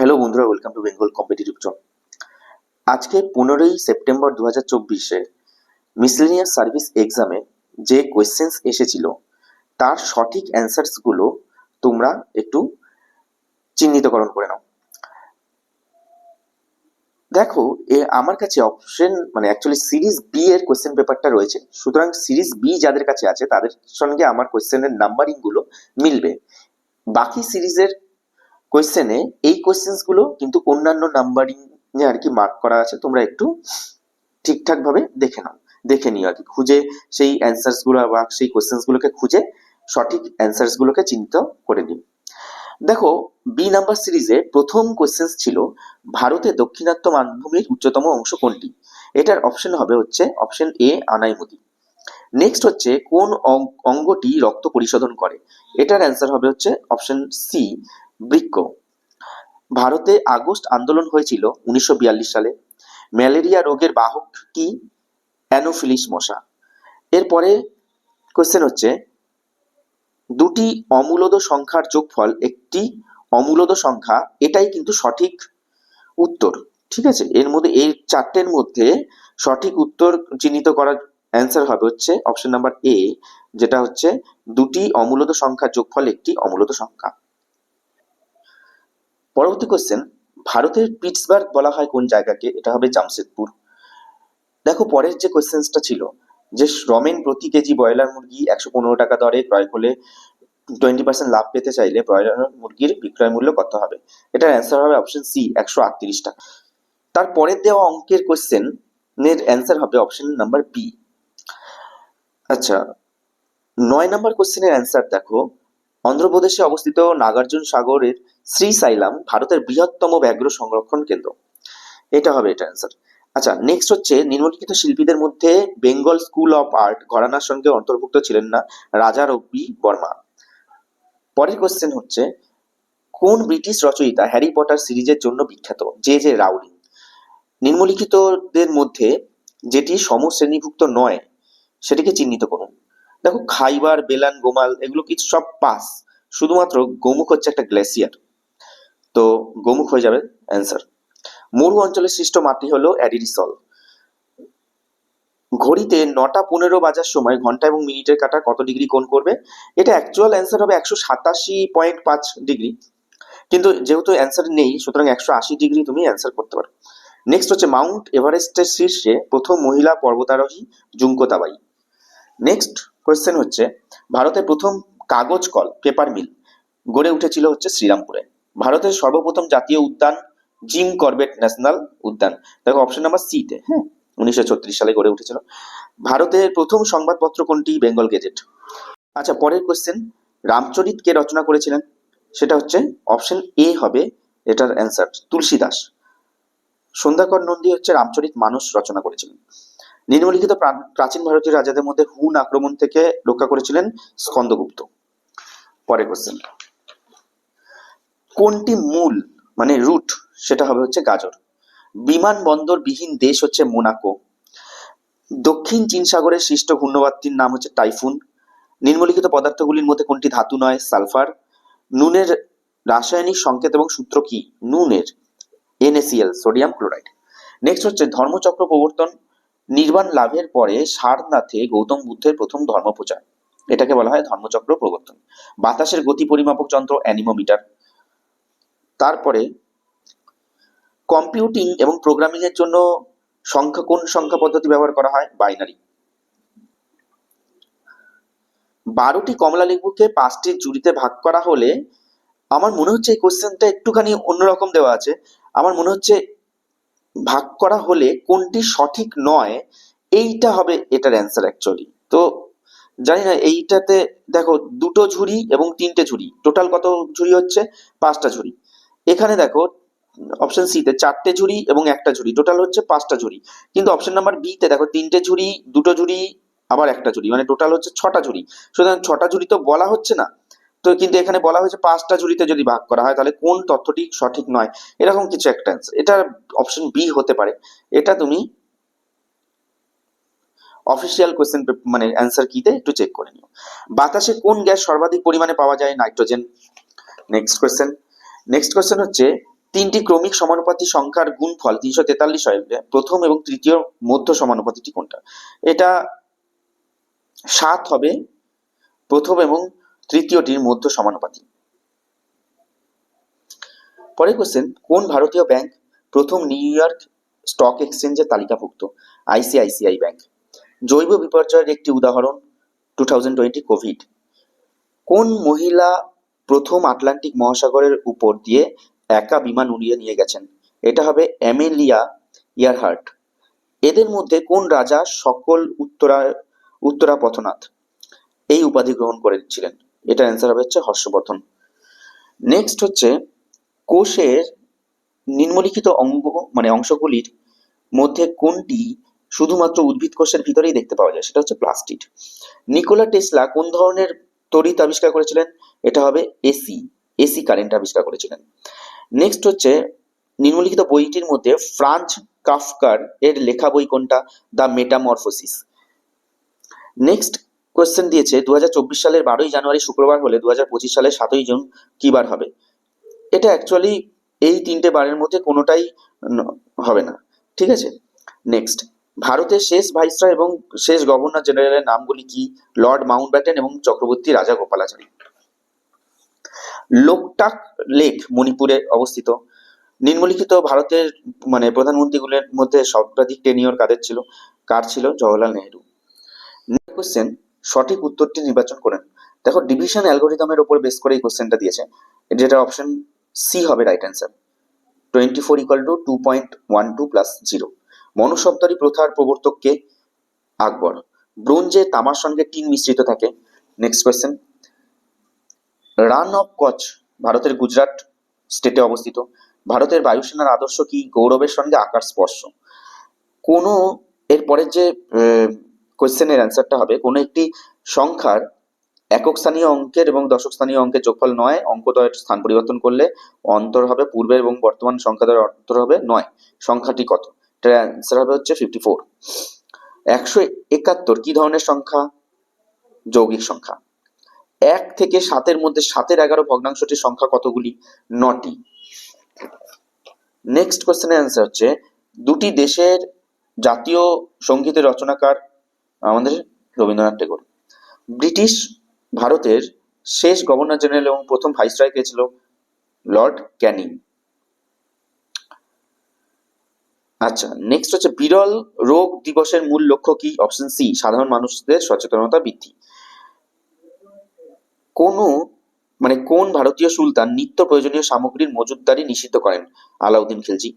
Hello বন্ধুরা, welcome to Bengal competitive zone. আজকে 15ই September 2024-এ miscellaneous service এক্সামে যে কোয়েশ্চেন্স এসেছিল তার সঠিক অ্যান্সার্সগুলো তোমরা একটু চিহ্নিতকরণ করে নাও। দেখো, আমার কাছে অপশন অ্যাকচুয়ালি সিরিজ বি এর কোয়েশ্চেন পেপারটা রয়েছে, সুতরাং সিরিজ বি যাদের কাছে আছে তাদের সঙ্গে আমার কোয়েশ্চেনের নাম্বারিং গুলো মিলবে। বাকি সিরিজের কোয়েশ্চেনে এই কোয়েশ্চেন্স গুলো কিন্তু অন্যান্য নাম্বারিং এ আর কি মার্ক করা আছে, তোমরা একটু ঠিকঠাক ভাবে দেখে নিও আর কি, খুঁজে সেই অ্যান্সার্স গুলো বা সেই কোয়েশ্চেন্স গুলোকে খুঁজে সঠিক অ্যান্সার্স গুলোকে চিহ্নিত করে দিন। দেখো, বি নাম্বার সিরিজে প্রথম কোয়েশ্চেন্স ছিল ভারতে দাক্ষিণাত্য মালভূমির উচ্চতম অংশ কোনটি। এটার অপশন হবে হচ্ছে অপশন এ আনাইমুদি। নেক্সট হচ্ছে কোন অঙ্গটি রক্ত পরিশোধন করে। এটার অ্যান্সার হবে হচ্ছে অপশন সি বৃক্ক। ভারতে আগস্ট আন্দোলন হয়েছিল 1942 সালে। ম্যালেরিয়া রোগের বাহক কি? অ্যানোফিলিস মশা। এরপরে কোয়েশ্চেন হচ্ছে দুটি অমূলদ সংখ্যার যোগফল একটি অমূলদ সংখ্যা, এটাই কিন্তু সঠিক উত্তর। ঠিক আছে, এর মধ্যে এই চারটের মধ্যে সঠিক উত্তর চিহ্নিত করার অ্যান্সার হবে হচ্ছে অপশন নাম্বার এ, যেটা হচ্ছে দুটি অমূলদ সংখ্যার যোগফল একটি অমূলদ সংখ্যা। পরবর্তী কোয়েশ্চেন, ভারতের পিটসবার্গ বলা হয় কোন জায়গাকে? এটা হবে জামশেদপুর। দেখো, পরের যে কোয়েশ্চেন্সটা ছিল যে রমেন প্রতি কেজি ব্রয়লার মুরগি 115 টাকা দরে ক্রয় করলে 20% লাভ পেতে চাইলে ব্রয়লার মুরগির বিক্রয় মূল্য কত হবে? এটার অ্যান্সার হবে অপশন সি 138 টাকা। তারপরের দেওয়া অঙ্কের কোয়েশ্চেন এর অ্যান্সার হবে অপশন নাম্বার বি। আচ্ছা, 9 নম্বর কোয়েশ্চেনের অ্যান্সার দেখো, অন্ধ্রপ্রদেশে অবস্থিত নাগার্জুন সাগরের শ্রীসাইলাম ভারতের বৃহত্তম ব্যাঘ্র সংরক্ষণ কেন্দ্র। এটা হবে এটা অ্যান্সার। আচ্ছা, নেক্সট হচ্ছে নিম্নলিখিত শিল্পীদের মধ্যে বেঙ্গল স্কুল অফ আর্ট ঘরানার সঙ্গে অন্তর্ভুক্ত ছিলেন না রাজা রবি বর্মা। পরের কোয়েশ্চেন হচ্ছে কোন ব্রিটিশ রচয়িতা হ্যারি পটার সিরিজের জন্য বিখ্যাত? J J Rowling. নিম্নলিখিতদের মধ্যে যেটি সমশ্রেণীভুক্ত নয় সেটিকে চিহ্নিত করুন। দেখো, খাইবার, বেলান, গোমাল এগুলো কিছু সব পাস, শুধুমাত্র গোমুখ হচ্ছে একটা গ্লেসিয়ার, তো গোমুখ হয়ে যাবে অ্যান্সার। মরু অঞ্চলে সৃষ্ট মাটি হলো অ্যাডিরিসল। ঘড়িতে 9টা 15 বাজার সময় ঘন্টা এবং মিনিটের কাঁটা কত ডিগ্রি কোণ করবে? এটা অ্যাকচুয়াল অ্যান্সার হবে 187.5 ডিগ্রি, কিন্তু যেহেতু অ্যান্সার নেই সুতরাং 180 ডিগ্রি তুমি অ্যান্সার করতে পারো। নেক্সট হচ্ছে মাউন্ট এভারেস্টের শীর্ষে প্রথম মহিলা পর্বতারোহী জুঙ্কো তাবাই। নেক্সট কোয়েশ্চেন হচ্ছে ভারতের প্রথম কাগজ কল পেপার মিল গড়ে উঠেছিল হচ্ছে শ্রীরামপুরে। ভারতের সর্বপ্রথম জাতীয় উদ্যান জিম করবেট ন্যাশনাল উদ্যান। দেখো অপশন নাম্বার সি তে, হ্যাঁ, 1936 সালে গড়ে উঠেছিল। ভারতের প্রথম সংবাদপত্র কোনটি? বেঙ্গল গেজেট। আচ্ছা, পরের কোয়েশ্চেন, রামচরিত কে রচনা করেছিলেন? সেটা হচ্ছে অপশন এ হবে এটার অ্যান্সার তুলসীদাস। সন্ধ্যাকর নন্দী হচ্ছে রামচরিত মানস রচনা করেছিলেন। নিম্নলিখিত প্রাচীন ভারতীয় রাজাদের মধ্যে হুন আক্রমণ থেকে রক্ষা করেছিলেন স্কন্দগুপ্ত। পরের কোশ্চেন, কোনটি মূল রুট? সেটা হবে হচ্ছে গাজর। বিমানবন্দর বিহীন দেশ হচ্ছে মোনাকো। দক্ষিণ চীন সাগরের সৃষ্ট ঘূর্ণবাদটির নাম হচ্ছে টাইফুন। নিম্নলিখিত পদার্থগুলির মধ্যে কোনটি ধাতু নয়? সালফার। নুনের রাসায়নিক সংকেত এবং সূত্র কি? নুনের NaCl, সোডিয়াম ক্লোরাইড। নেক্সট হচ্ছে ধর্মচক্র প্রবর্তন। নির্বাণ লাভের পরে সারনাথে গৌতম বুদ্ধের প্রথম ধর্মপ্রচার, এটাকে বলা হয় ধর্মচক্র প্রবর্তন। বাতাসের গতি পরিমাপক যন্ত্র অ্যানিমোমিটার। তারপরে কম্পিউটিং এবং প্রোগ্রামিং এর জন্য কোন সংখ্যা পদ্ধতি ব্যবহার করা হয়? বাইনারি। 12টি কমলা লেবুকে 5টি জুড়িতে ভাগ করা হলে, আমার মনে হচ্ছে এই কোশ্চেনটা একটুখানি অন্যরকম দেওয়া আছে। আমার মনে হচ্ছে ভাগ করা হলে কোনটি সঠিক নয় এইটা হবে এটার অ্যান্সার অ্যাকচুয়ালি। তো জানি না, এইটাতে দেখো 2টো ঝুড়ি এবং 3টে ঝুড়ি, টোটাল কত ঝুড়ি হচ্ছে? 5টা ঝুড়ি। এখানে দেখো অপশন সি তে 4টে ঝুড়ি এবং 1টা ঝুড়ি, টোটাল হচ্ছে 5টা ঝুড়ি। কিন্তু অপশন নাম্বার বি তে দেখো 3টে ঝুড়ি, 2টো ঝুড়ি, আবার 1টা ঝুড়ি, টোটাল হচ্ছে 6টা ঝুড়ি। সুতরাং 6টা ঝুড়ি তো বলা হচ্ছে না, তো কিন্তু এখানে বলা হয়েছে 5টা ঝুড়িতে যদি ভাগ করা হয় তাহলে কোন তথ্যটি সঠিক নয়, এরকম কিছু একটা অ্যান্সার। এটা অপশন বি হতে পারে। এটা তুমি অফিসিয়াল কোয়েশ্চেন অ্যান্সার কিতে একটু চেক করে নিও। বাতাসে কোন গ্যাস সর্বাধিক পরিমাণে পাওয়া যায়? নাইট্রোজেন। নেক্সট কোয়েশ্চেন হচ্ছে তিনটি ক্রমিক সমানুপাতি সংখ্যার গুণফল 343 হলে প্রথম এবং তৃতীয় মধ্য সমানুপাতিটি কোনটা? এটা 7 হবে প্রথম এবং তৃতীয়টির মধ্য সমানুপাতি। পরের কোশ্চেন, কোন ভারতীয় ব্যাংক প্রথম নিউ ইয়র্ক স্টক এক্সচেঞ্জে তালিকাভুক্ত? ICICI bank. জৈব বিপর্যয়ের একটি উদাহরণ 2020 কোভিড। কোন মহিলা প্রথম আটলান্টিক মহাসাগরের উপর দিয়ে একা বিমান উড়িয়ে নিয়ে গেছেন? এটা হবে অ্যামেলিয়া ইয়ারহার্ট। এদের মধ্যে কোন রাজা সকল উত্তরা পথনাথ এই উপাধি গ্রহণ করেছিলেন? এটার অ্যান্সার হবে হচ্ছে হর্ষবর্ধন। নেক্সট হচ্ছে, কোষের নিম্নলিখিত অংশগুলির মধ্যে কোনটি শুধুমাত্র উদ্ভিদ কোষের ভিতরেই দেখতে পাওয়া যায়? সেটা হচ্ছে প্লাস্টিড। নিকোলা টেসলা কোন ধরনের তড়িৎ আবিষ্কার করেছিলেন? এটা হবে এসি কারেন্ট আবিষ্কার করেছিলেন। নেক্সট হচ্ছে, নিম্নলিখিত বইটির মধ্যে ফ্রাঞ্জ কাফকার এর লেখা বই কোনটা? The metamorphosis. নেক্সট কোয়েশ্চেন দিয়েছে 2024 সালের 12ই জানুয়ারি শুক্রবার হলে 2025 সালের 7ই জুন কি বার হবে? এটা অ্যাকচুয়ালি এই তিনটে বারের মধ্যে কোনোটাই হবে না, ঠিক আছে। নেক্সট, ভারতের শেষ ভাইসরয় এবং শেষ গভর্নর জেনারেলের নামগুলি কি? লর্ড মাউন্টব্যাটেন এবং চক্রবর্তী রাজা গোপালাচারী। লোকটাক লেক মণিপুরে অবস্থিত। নিম্নলিখিত ভারতের প্রধানমন্ত্রীগুলোর মধ্যে সর্বাধিক টেনিওর কার ছিল? জওহরলাল নেহেরু। নেক্সট কোশ্চেন, সঠিক উত্তরটি নির্বাচন করেন। দেখো, ডিভিশন অ্যালগোরিদমের উপর বেস করে এই কোশ্চেনটা দিয়েছে, যেটা অপশন সি হবে রাইট অ্যান্সার। 24 = 2.12 + 0। মনুশব্দরী প্রথার প্রবর্তক কে? আকবর। ব্রোঞ্জে তামার সঙ্গে টিন মিশ্রিত থাকে। নেক্সট কোয়েশ্চেন, রান অফ কচ ভারতের গুজরাট স্টেটে অবস্থিত। ভারতের বায়ুসেনার আদর্শ কি? গৌরবের সঙ্গে আকাশ স্পর্শ। কোনো এরপরের যে কোয়েশ্চেনের অ্যান্সারটা হবে, কোনো একটি সংখ্যার একক স্থানীয় অঙ্কের এবং দশক স্থানীয় অঙ্কের যোগফল 9, অঙ্কদ্বয়ের স্থান পরিবর্তন করলে অন্তর হবে পূর্বের এবং বর্তমান সংখ্যাদ্বয়ের অন্তর হবে 9। সংখ্যাটি কত? এটার অ্যান্সার হবে হচ্ছে 54। 171 কি ধরনের সংখ্যা? যৌগিক সংখ্যা। 1 থেকে 7-এর মধ্যে 7-এর 11 ভগ্নাংশটির সংখ্যা কতগুলি? 9টি। নেক্সট কোয়েশ্চেনের অ্যান্সার হচ্ছে, দুটি দেশের জাতীয় সঙ্গীতের রচনাকার আমাদের রবীন্দ্রনাথ ঠাকুর। ব্রিটিশ ভারতের শেষ গভর্নর জেনারেল এবং প্রথম ভাইসরয় কে ছিল? লর্ড ক্যানিং। আচ্ছা, নেক্সট হচ্ছে, বিরল রোগ দিবসের মূল লক্ষ্য কি? অপশন সি, সাধারণ মানুষদের সচেতনতা বৃদ্ধি। কোন ভারতীয় সুলতান নিত্য প্রয়োজনীয় সামগ্রীর মজুতদারি নিষিদ্ধ করেন? আলাউদ্দিন খিলজি।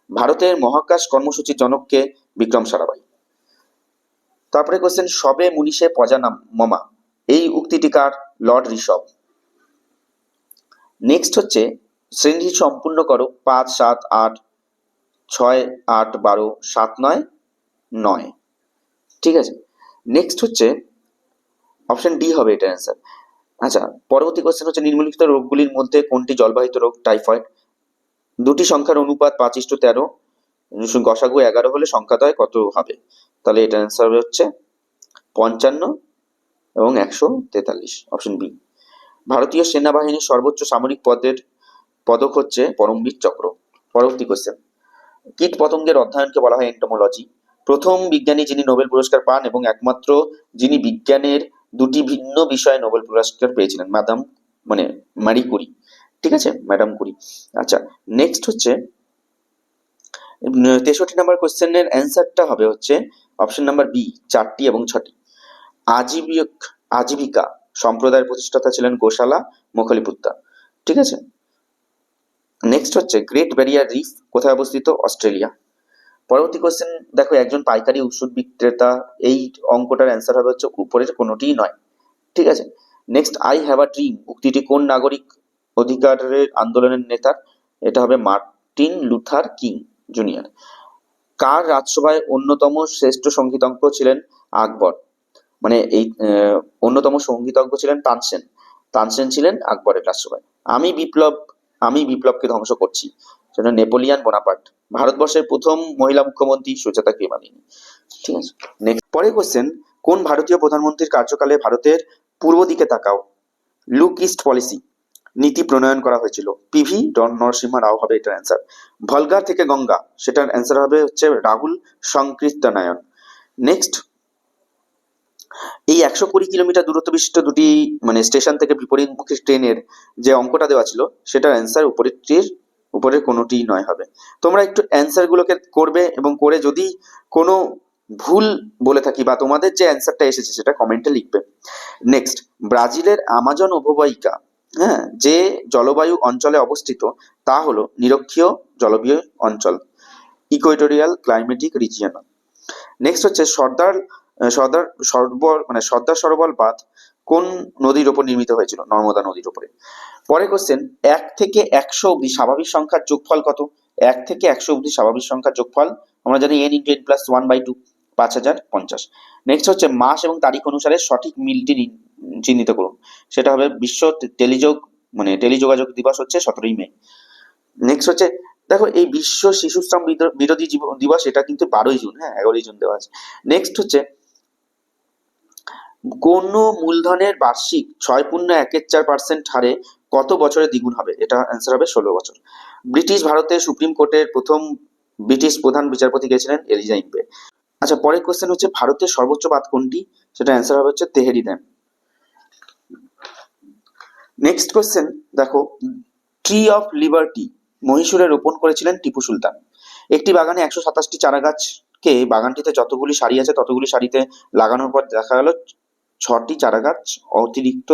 ভারতের মহাকাশ কর্মসূচির জনককে? বিক্রম সারাভাই। তারপরে কোশ্চেন, সবে মুনিশে পজা মমা এই উক্তিটি কার? লর্ড ঋষভ। নেক্সট হচ্ছে, শ্রেণী সম্পূর্ণ করো 5, 7, 8, 6, 8, 12, 7, 9, 9। ঠিক আছে। নেক্সট হচ্ছে অপশন ডি হবে এটা অ্যান্সার। আচ্ছা, পরবর্তী কোশ্চেন হচ্ছে, নিম্নলিখিত রোগগুলির মধ্যে কোনটি জলবাহিত রোগ? টাইফয়েড। দুটি সংখ্যার অনুপাত 5:13, গসাগু 11 হলে সংখ্যাদ্বয় কত হবে? তাহলে এটা অ্যান্সার হবে হচ্ছে 55 এবং 143, অপশন বি। ভারতীয় সেনাবাহিনীর সর্বোচ্চ সামরিক পদক হচ্ছে পরমবীর চক্র। পরবর্তী কোশ্চেন, কীট পতঙ্গের অধ্যয়নকে বলা হয় এন্টোমোলজি। প্রথম বিজ্ঞানী যিনি নোবেল পুরস্কার পান এবং একমাত্র যিনি বিজ্ঞানের দুটি ভিন্ন বিষয়ে নোবেল পুরস্কার পেয়েছিলেন, মারি কুরি। ঠিক আছে, ম্যাডাম কুরি। আচ্ছা, নেক্সট হচ্ছে 63 নম্বর কোশ্চেনের অ্যান্সারটা হবে হচ্ছে অপশন নাম্বার বি, 4টি এবং 6টি। আজীবিকা সম্প্রদায়ের প্রতিষ্ঠাতা ছিলেন গোশালা মোখলিপুত্তা। ঠিক আছে। নেক্সট হচ্ছে, গ্রেট ব্যারিয়ার রিফ কোথায় অবস্থিত? অস্ট্রেলিয়া। পরবর্তী কোশ্চেন দেখো, একজন পাইকারি ওষুধ বিক্রেতা, এই অঙ্কটার অ্যান্সার হবে হচ্ছে উপরের কোনোটিই নয়। ঠিক আছে। Next, I have a dream উক্তিটি কোন নাগরিক অধিকারের আন্দোলনের নেতা? এটা হবে মার্টিন লুথার কিং জুনিয়র। কার রাজসভায় অন্যতম শ্রেষ্ঠ সঙ্গীতজ্ঞ ছিলেন? আকবর। এই অন্যতম সঙ্গীতজ্ঞ ছিলেন তানসেন। তানসেন ছিলেন আকবরের রাজসভায়। আমি বিপ্লবকে ধ্বংস করছি, সেটা নেপোলিয়ান বোনাপার্ট। ভারতবর্ষের প্রথম মহিলা মুখ্যমন্ত্রী সুজাতা ক্রিমালিনী। ঠিক আছে। নেক্সট, পরের কোশ্চেন, কোন ভারতীয় প্রধানমন্ত্রীর কার্যকালে ভারতের পূর্ব দিকে তাকাও লুক ইস্ট পলিসি নীতি প্রণয়ন করা হয়েছিল? পিভি নরসিংহ রাও হবে এটার অ্যান্সার। ভলগার থেকে গঙ্গা, সেটার অ্যান্সার হবে হচ্ছে রাহুল সংকীর্তনায়ন। নেক্সট, এই 120 কিলোমিটার দূরত্ব বিশিষ্ট দুটি মানে স্টেশন থেকে বিপরীতমুখী ট্রেনের যে অঙ্কটা দেওয়া ছিল সেটার অ্যান্সার উপরের কোনোটি নয় হবে। তোমরা একটু অ্যান্সার গুলোকে করবে এবং করে যদি কোনো ভুল বলে থাকি বা তোমাদের যে অ্যান্সারটা এসেছে সেটা কমেন্টে লিখবে। নেক্সট, ব্রাজিলের আমাজন অববাহিকা, হ্যাঁ, যে জলবায়ু অঞ্চলে অবস্থিত তা হলো নিরক্ষীয় জলবায়ু অঞ্চল, ইকুয়েটোরিয়াল ক্লাইমেটিক রিজিয়ন। নেক্সট হচ্ছে সর্দার সরোবর বাঁধ কোন নদীর ওপর নির্মিত হয়েছিল? নর্মদা নদীর উপরে। পরের কোশ্চেন, 1 থেকে 100 অব্দি স্বাভাবিক সংখ্যার যোগফল কত? 1 থেকে 100 অব্দি স্বাভাবিক সংখ্যার যোগফল আমরা জানি n × n+1/2, 5050। নেক্সট হচ্ছে মাস এবং তারিখ অনুসারে সঠিক মিলটি চিহ্নিত করুন। সেটা হবে বিশ্ব টেলিযোগাযোগ দিবস হচ্ছে 17ই মে। নেক্সট হচ্ছে, দেখো এই বিশ্ব শিশুশ্রম বিরোধী দিবস এটা কিন্তু 12ই জুন, হ্যাঁ 11ই জুন দেওয়া আছে। নেক্সট হচ্ছে, কোন মূলধনের বার্ষিক 6.14% হারে কত বছরে দ্বিগুণ হবে? এটা অ্যান্সার হবে 16 বছর। ব্রিটিশ ভারতের সুপ্রিম কোর্টের প্রথম ব্রিটিশ প্রধান বিচারপতি কে ছিলেন? Eliza Impey. আচ্ছা, পরের কোশ্চেন হচ্ছে ভারতের সর্বোচ্চ বাঁধ কোনটি? সেটা অ্যান্সার হবে হচ্ছে তেহেরি ড্যাম। নেক্সট কোশ্চেন দেখো, ট্রি অফ লিবার্টি মহীশূরে রোপণ করেছিলেন টিপু সুলতান। একটি বাগানে 127টি চারা গাছকে বাগানটিতে যতগুলি সারি আছে ততগুলি সারিতে লাগানোর পর দেখা গেল 6টি চারা গাছ অতিরিক্ত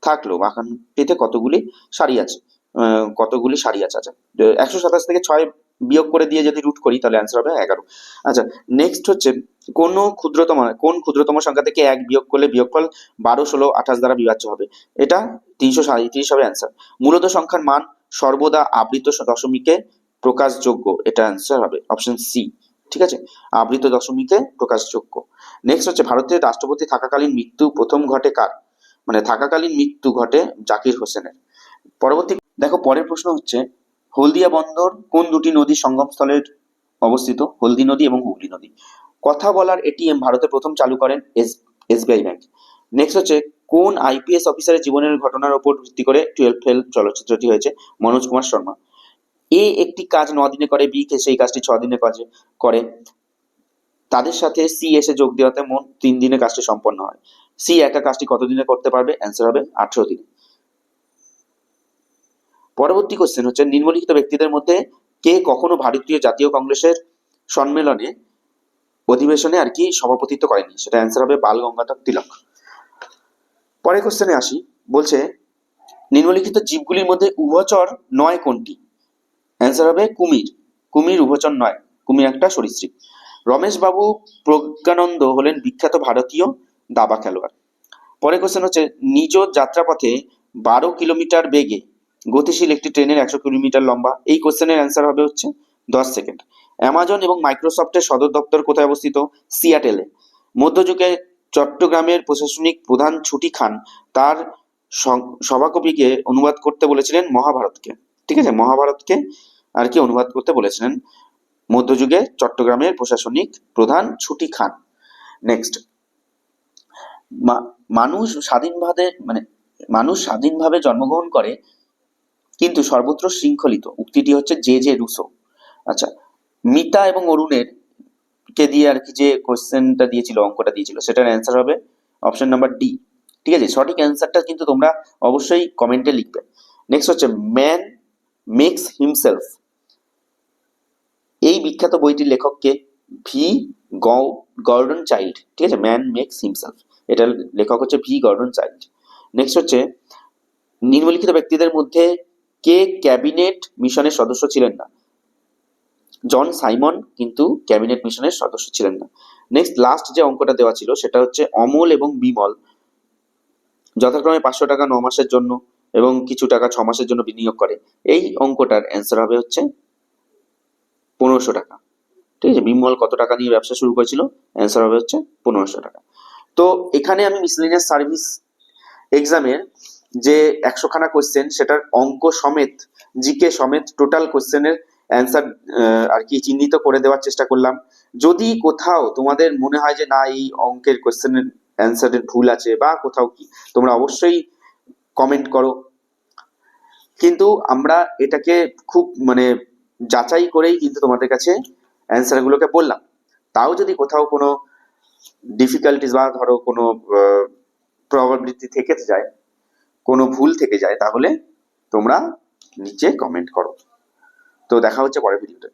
থাকলো। বাগানটিতে কতগুলি সারি আছে? আচ্ছা, 127 থেকে 6 বিয়োগ করে দিয়ে যদি রুট করি তাহলে অ্যান্সার হবে 11। আচ্ছা, নেক্সট হচ্ছে কোন ক্ষুদ্রতম সংখ্যা থেকে 1 বিয়োগ করলে বিয়োগফল 12, 16, 28 দ্বারা বিভাজ্য হবে? এটা 337 হবে অ্যান্সার। মূলত সংখ্যার মান সর্বদা আবৃত দশমিকে প্রকাশযোগ্য, এটা অ্যান্সার হবে অপশন সি। ঠিক আছে, আবৃত দশমিকে প্রকাশযোগ্য। নেক্সট হচ্ছে ভারতের রাষ্ট্রপতি থাকাকালীন মৃত্যু প্রথম ঘটে কার? থাকাকালীন মৃত্যু ঘটে জাকির হোসেনের। পরবর্তী দেখো, পরের প্রশ্ন হচ্ছে হলদিয়া বন্দর কোন দুটি নদীর সঙ্গমস্থলে অবস্থিত? হলদি নদী এবং হুগলি নদী। কথা বলার এটিএম ভারতে প্রথম চালু করেন এসবিআই ব্যাংক। নেক্সট হচ্ছে কোন আইপিএস অফিসারের জীবনের ঘটনার উপর ভিত্তি করে 12 ফেল চলচ্চিত্রটি হয়েছে? মনোজ কুমার শর্মা। এ একটি কাজ 9 দিনে করে, বি সেই কাজটি 6 দিনে করে। তাদের সাথে সি এসে যোগ দেওয়াতে মোট 3 দিনে কাজটি সম্পন্ন হয়। সি একা কাজটি কত দিনে করতে পারবে? অ্যান্সার হবে 18 দিনে। পরবর্তী কোশ্চেন হচ্ছে নিম্নলিখিত ব্যক্তিদের মধ্যে কে কখনো ভারতীয় জাতীয় কংগ্রেসের সম্মেলনে অধিবেশনে সভাপতিত্ব করেনি? সেটা অ্যান্সার হবে বাল গঙ্গাধর তিলক। পরের কোশ্চেনে আসি, বলছে নিম্নলিখিত জীবগুলির মধ্যে উভচর নয় কোনটি? অ্যান্সার হবে কুমির। কুমির উভচর নয়, কুমির একটা সরীসৃপ। রমেশ বাবু প্রজ্ঞানন্দ হলেন বিখ্যাত ভারতীয় দাবা খেলোয়াড়। পরের কোশ্চেন হচ্ছে নিজ যাত্রাপথে 12 কিলোমিটার বেগে গতিশীল একটি ট্রেনের 100 কিলোমিটার লম্বা। এই কোশ্চেনের অ্যান্সার হবে হচ্ছে 10 সেকেন্ড। অ্যামাজন এবং মাইক্রোসফটের সদর দপ্তর কোথায় অবস্থিত? সিয়াটেলে। মধ্যযুগে চট্টগ্রামের প্রশাসনিক প্রধান ছুটি খান তার সভাকবিকে অনুবাদ করতে বলেছিলেন মহাভারতকে। ঠিক আছে, মহাভারতকে অনুবাদ করতে বলেছিলেন মধ্যযুগে চট্টগ্রামের প্রশাসনিক প্রধান ছুটি খান। নেক্সট, মানুষ স্বাধীনভাবে জন্মগ্রহণ করে কিন্তু সর্বত্র শৃঙ্খলিত, উক্তিটি হচ্ছে জে রুসো। আচ্ছা, মিতা এবং অরুণের কে দিয়ে যে কোশ্চেনটা দিয়েছিল, অঙ্কটা দিয়েছিল, সেটার অ্যান্সার হবে অপশন নাম্বার ডি। ঠিক আছে, সঠিক অ্যান্সারটা কিন্তু তোমরা অবশ্যই কমেন্টে লিখবে। নেক্সট হচ্ছে ম্যান মেক্স হিমসেলফ, এই বিখ্যাত বইটির লেখককে? V Gordon Childe. ঠিক আছে, ম্যান মেক্স হিমসেলফ, এটার লেখক হচ্ছে ভি গর্ডন চাইল্ড। নেক্সট হচ্ছে নিম্নলিখিত ব্যক্তিদের মধ্যে কে ক্যাবিনেট মিশনের সদস্য ছিলেন না? জন সাইমন কিন্তু ক্যাবিনেট মিশনের সদস্য ছিলেন না। নেক্সট, লাস্ট যে অঙ্কটা দেওয়া ছিল সেটা হচ্ছে অমল এবং বিমল যথাক্রমে 500 টাকা 9 মাসের জন্য এবং কিছু টাকা 6 মাসের জন্য বিনিয়োগ করে। এই অঙ্কটার অ্যান্সার হবে হচ্ছে 1500 টাকা। ঠিক আছে, বিমল কত টাকা নিয়ে ব্যবসা শুরু করেছিল? অ্যান্সার হবে হচ্ছে 1500 টাকা। তো এখানে আমি মিসলেনিয়াস সার্ভিস এক্সামের যে 100 খানা কোশ্চেন সেটার অঙ্ক সমেত, জিকে সমেত টোটাল কোশ্চেনের অ্যান্সার চিহ্নিত করে দেওয়ার চেষ্টা করলাম। যদি কোথাও তোমাদের মনে হয় যে না এই অঙ্কের কোশ্চেনের অ্যান্সারের ভুল আছে বা কোথাও কি, তোমরা অবশ্যই কমেন্ট করো। কিন্তু আমরা এটাকে খুব মানে যাচাই করেই কিন্তু তোমাদের কাছে অ্যান্সার গুলোকে বললাম। তাও যদি কোথাও কোনো ডিফিকাল্টিস বা ধরো কোনো প্রবাবিলিটি থেকে যায়, কোনো ভুল থেকে যায়, তাহলে তোমরা নিচে কমেন্ট করো। তো দেখা হচ্ছে পরের ভিডিওতে।